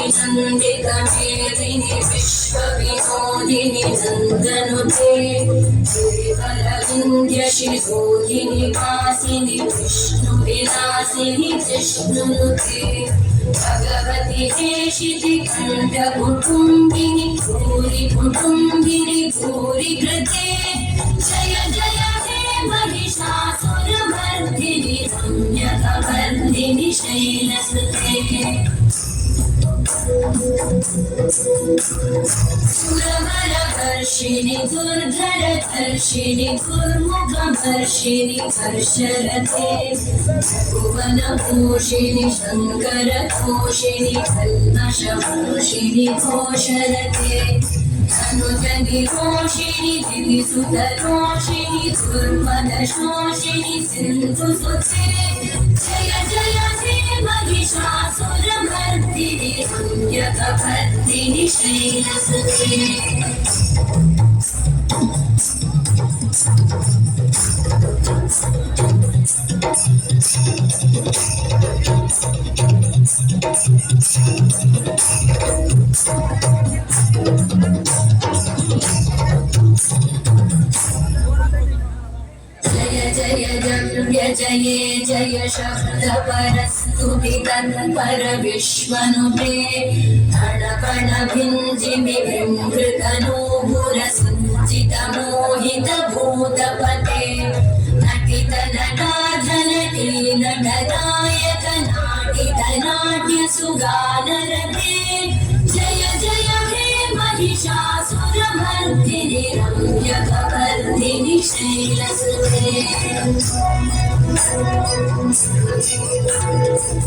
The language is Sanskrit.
नन्दितमेदिनि विश्वविनोदिनि नन्दनुते गिरिवरविन्द्यशिरोधिनि वासिनि विष्णुविलासिनि जिष्णुनुते भगवति हेशिति कण्ठकुटुम्बिनि भूरि कुटुम्बिनि भूरि कृते जय जय हे महिषासुरमर्दिनि रम्यकवर्दिनि शैलसुते सुरवरवर्षिणि दुर्धरधर्षिणि दुर्मुखवर्षिणि हर्षरते भुवनभूषिणि शङ्करघोषिणि कल्मषभूषिणि घोषरते अनुजनिरोषिणि दिविसुतरोषिणि दुर्मदशोषिणि सिन्धुसुते जय जय हे महिषासुरमर्दिनि रम्यकवर्दिनि शैलसुते जय जय जम्य जये जय शब्दपरस्तुति तत्पर विश्वनुते धनपण भिञ्जिमि विमृतनूपुरसञ्चित मोहित भूतपते नटित नटाधनटे नटनायक नाटित नाट्यसुगानरते जय जय हे महिषासुरमर्दिनि रम्यकवर्दिनि शैलसुते